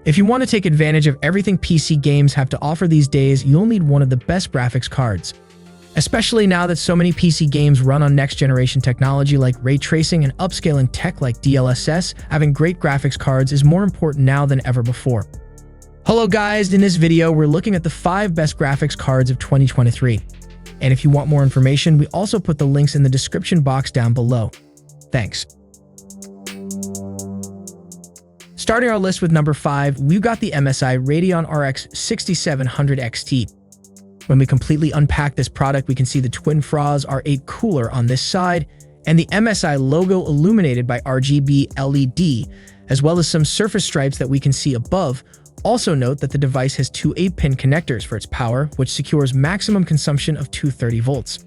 If you want to take advantage of everything PC games have to offer these days, you'll need one of the best graphics cards. Especially now that so many PC games run on next-generation technology like ray tracing and upscaling tech like DLSS, having great graphics cards is more important now than ever before. Hello guys, in this video we're looking at the 5 best graphics cards of 2023. And if you want more information, we also put the links in the description box down below. Thanks. Starting our list with number 5, we've got the MSI Radeon RX 6700 XT. When we completely unpack this product, we can see the Twin Frost R8 cooler on this side, and the MSI logo illuminated by RGB LED, as well as some surface stripes that we can see above. Also note that the device has 2 8-pin connectors for its power, which secures maximum consumption of 230 volts.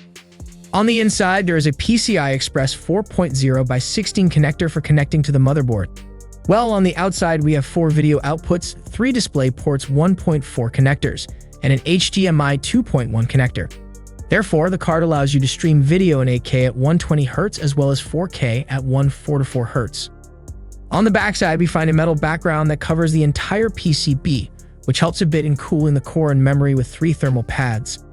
On the inside, there is a PCI Express 4.0 by 16 connector for connecting to the motherboard. Well, on the outside, we have 4 video outputs, 3 display ports, 1.4 connectors, and an HDMI 2.1 connector. Therefore, the card allows you to stream video in 8K at 120Hz as well as 4K at 144Hz. On the backside, we find a metal background that covers the entire PCB, which helps a bit in cooling the core and memory with 3 thermal pads.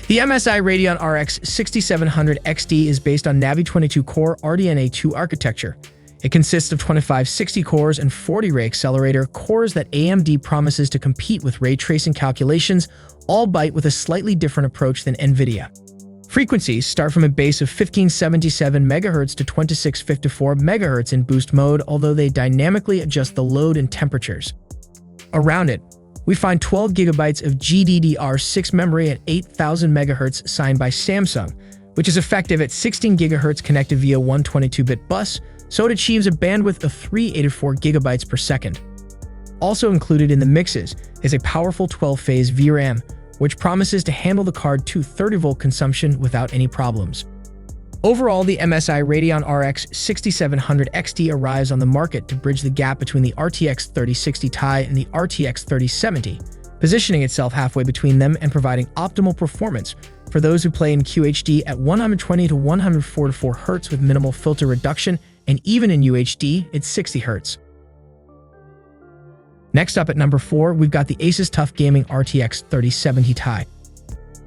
The MSI Radeon RX 6700 XT is based on Navi 22-core RDNA2 architecture. It consists of 2560 cores and 40 ray accelerator cores that AMD promises to compete with ray tracing calculations, albeit with a slightly different approach than Nvidia. Frequencies start from a base of 1577 MHz to 2654 MHz in boost mode, although they dynamically adjust the load and temperatures. Around it, we find 12 GB of GDDR6 memory at 8000 MHz signed by Samsung, which is effective at 16 GHz connected via 122-bit bus, so it achieves a bandwidth of 384 GB per second. Also included in the mixes is a powerful 12-phase VRAM, which promises to handle the card to 30-volt consumption without any problems. Overall, the MSI Radeon RX 6700 XT arrives on the market to bridge the gap between the RTX 3060 Ti and the RTX 3070, positioning itself halfway between them and providing optimal performance for those who play in QHD at 120 to 144 Hz with minimal filter reduction, and even in UHD, it's 60 Hz. Next up at number 4, we've got the ASUS TUF Gaming RTX 3070 Ti.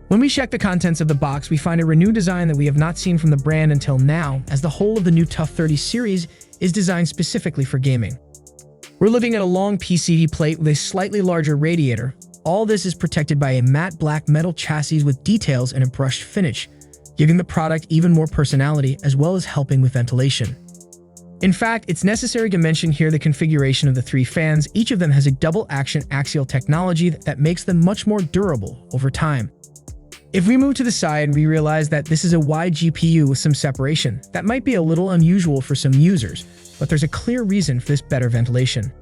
When we check the contents of the box, we find a renewed design that we have not seen from the brand until now, as the whole of the new TUF 30 series is designed specifically for gaming. We're looking at a long PCB plate with a slightly larger radiator. All this is protected by a matte black metal chassis with details and a brushed finish, giving the product even more personality as well as helping with ventilation. In fact, it's necessary to mention here the configuration of the 3 fans. Each of them has a double-action axial technology that makes them much more durable over time. If we move to the side, we realize that this is a wide GPU with some separation. That might be a little unusual for some users, but there's a clear reason for this better ventilation.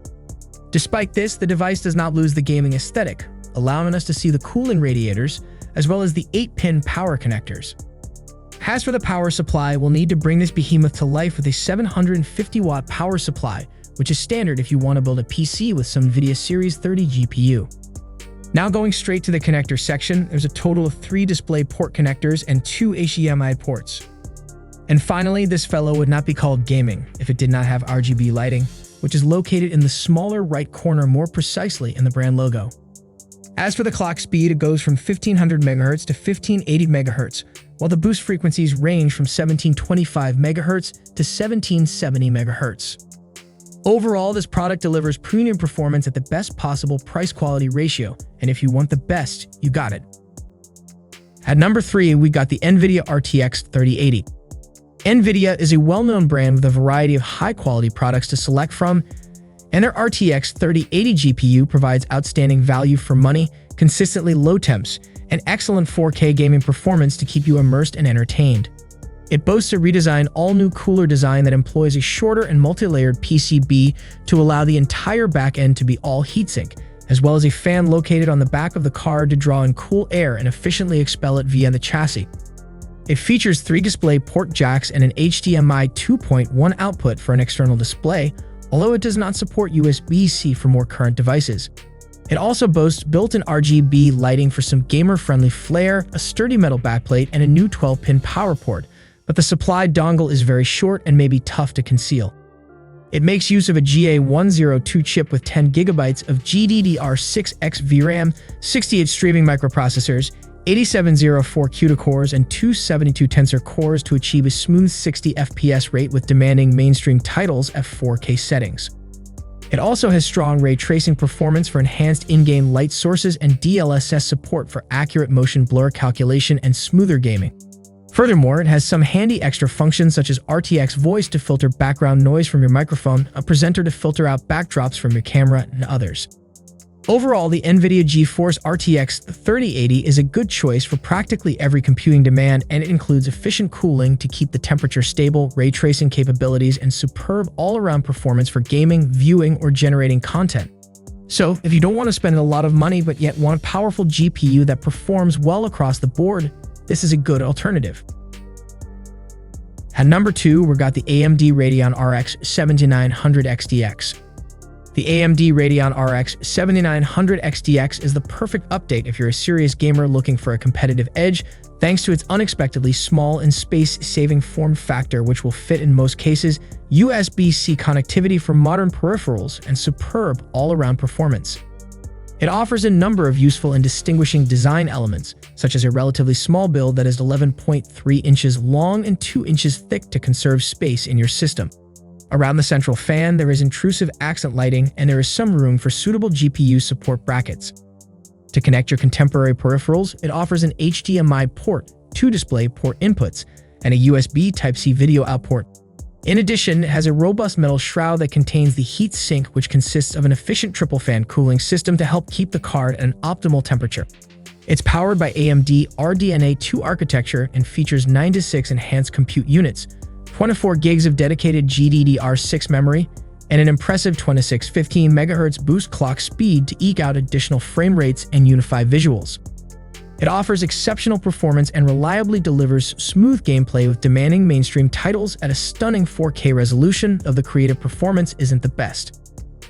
Despite this, the device does not lose the gaming aesthetic, allowing us to see the cooling radiators as well as the 8-pin power connectors. As for the power supply, we'll need to bring this behemoth to life with a 750-watt power supply, which is standard if you want to build a PC with some NVIDIA Series 30 GPU. Now going straight to the connector section, there's a total of 3 display port connectors and 2 HDMI ports. And finally, this fellow would not be called gaming if it did not have RGB lighting, which is located in the smaller right corner more precisely in the brand logo. As for the clock speed, it goes from 1500 MHz to 1580 MHz, while the boost frequencies range from 1725 MHz to 1770 MHz. Overall, this product delivers premium performance at the best possible price-quality ratio, and if you want the best, you got it. At number 3, we got the Nvidia RTX 3080. Nvidia is a well-known brand with a variety of high-quality products to select from, and their RTX 3080 GPU provides outstanding value for money, consistently low temps, and excellent 4K gaming performance to keep you immersed and entertained. It boasts a redesigned all-new cooler design that employs a shorter and multi-layered PCB to allow the entire back end to be all heatsink, as well as a fan located on the back of the card to draw in cool air and efficiently expel it via the chassis. It features 3 display port jacks and an HDMI 2.1 output for an external display, although it does not support USB-C for more current devices. It also boasts built-in RGB lighting for some gamer-friendly flair, a sturdy metal backplate, and a new 12-pin power port, but the supplied dongle is very short and may be tough to conceal. It makes use of a GA102 chip with 10 GB of GDDR6X VRAM, 68 streaming microprocessors, 8704 CUDA cores, and 272 tensor cores to achieve a smooth 60 FPS rate with demanding mainstream titles at 4K settings. It also has strong ray tracing performance for enhanced in-game light sources and DLSS support for accurate motion blur calculation and smoother gaming. Furthermore, it has some handy extra functions such as RTX voice to filter background noise from your microphone, a presenter to filter out backdrops from your camera, and others. Overall, the Nvidia GeForce RTX 3080 is a good choice for practically every computing demand, and it includes efficient cooling to keep the temperature stable, ray tracing capabilities, and superb all-around performance for gaming, viewing, or generating content. So, if you don't want to spend a lot of money but yet want a powerful GPU that performs well across the board, this is a good alternative. At number 2, we got the AMD Radeon RX 7900 XTX. The AMD Radeon RX 7900 XTX is the perfect update if you're a serious gamer looking for a competitive edge, thanks to its unexpectedly small and space-saving form factor, which will fit in most cases, USB-C connectivity for modern peripherals, and superb all-around performance. It offers a number of useful and distinguishing design elements, such as a relatively small build that is 11.3 inches long and 2 inches thick to conserve space in your system. Around the central fan, there is intrusive accent lighting, and there is some room for suitable GPU support brackets. To connect your contemporary peripherals, it offers an HDMI port, 2 DisplayPort inputs, and a USB Type-C video output. In addition, it has a robust metal shroud that contains the heat sink, which consists of an efficient triple-fan cooling system to help keep the card at an optimal temperature. It's powered by AMD RDNA 2 architecture and features 96 enhanced compute units, 24 gigs of dedicated GDDR6 memory, and an impressive 2615 MHz boost clock speed to eke out additional frame rates and unify visuals. It offers exceptional performance and reliably delivers smooth gameplay with demanding mainstream titles at a stunning 4K resolution, though the creative performance isn't the best.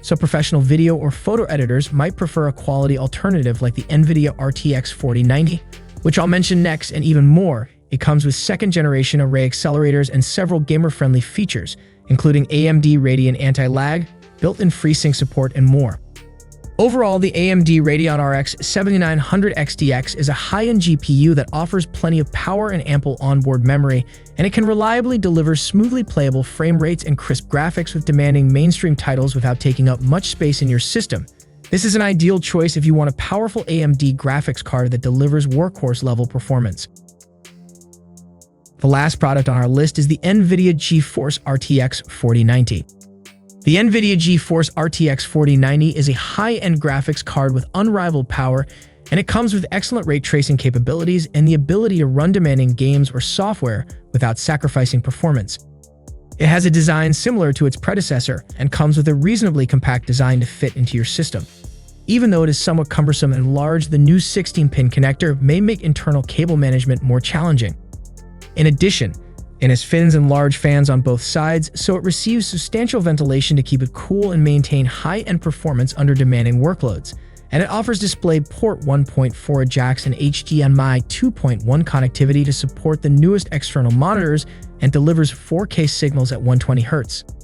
So professional video or photo editors might prefer a quality alternative like the Nvidia RTX 4090, which I'll mention next, and even more. It comes with second-generation array accelerators and several gamer-friendly features, including AMD Radeon anti-lag, built-in FreeSync support, and more. Overall, the AMD Radeon RX 7900 XTX is a high-end GPU that offers plenty of power and ample onboard memory, and it can reliably deliver smoothly playable frame rates and crisp graphics with demanding mainstream titles without taking up much space in your system. This is an ideal choice if you want a powerful AMD graphics card that delivers workhorse-level performance. The last product on our list is the Nvidia GeForce RTX 4090. The Nvidia GeForce RTX 4090 is a high-end graphics card with unrivaled power, and it comes with excellent ray tracing capabilities and the ability to run demanding games or software without sacrificing performance. It has a design similar to its predecessor and comes with a reasonably compact design to fit into your system. Even though it is somewhat cumbersome and large, the new 16-pin connector may make internal cable management more challenging. In addition, it has fins and large fans on both sides, so it receives substantial ventilation to keep it cool and maintain high-end performance under demanding workloads. And it offers DisplayPort 1.4 jacks and HDMI 2.1 connectivity to support the newest external monitors and delivers 4K signals at 120Hz.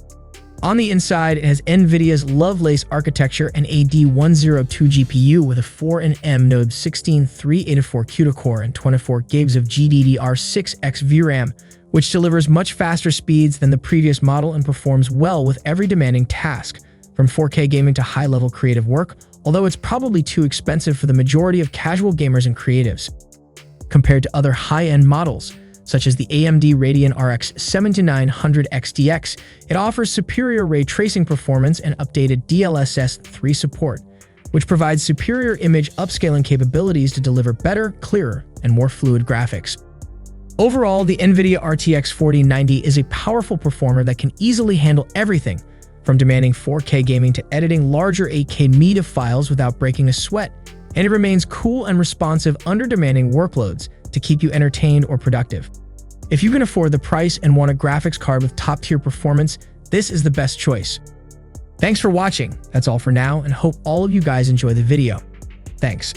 On the inside, it has Nvidia's Lovelace architecture and AD102 GPU with a 4nm node 16384 CUDA core and 24 gigs of GDDR6X VRAM, which delivers much faster speeds than the previous model and performs well with every demanding task, from 4K gaming to high-level creative work, although it's probably too expensive for the majority of casual gamers and creatives. Compared to other high-end models, such as the AMD Radeon RX 7900 XTX, it offers superior ray tracing performance and updated DLSS 3 support, which provides superior image upscaling capabilities to deliver better, clearer, and more fluid graphics. Overall, the Nvidia RTX 4090 is a powerful performer that can easily handle everything, from demanding 4K gaming to editing larger 8K media files without breaking a sweat, and it remains cool and responsive under demanding workloads to keep you entertained or productive. If you can afford the price and want a graphics card with top-tier performance, this is the best choice. Thanks for watching. That's all for now, and hope all of you guys enjoy the video. Thanks.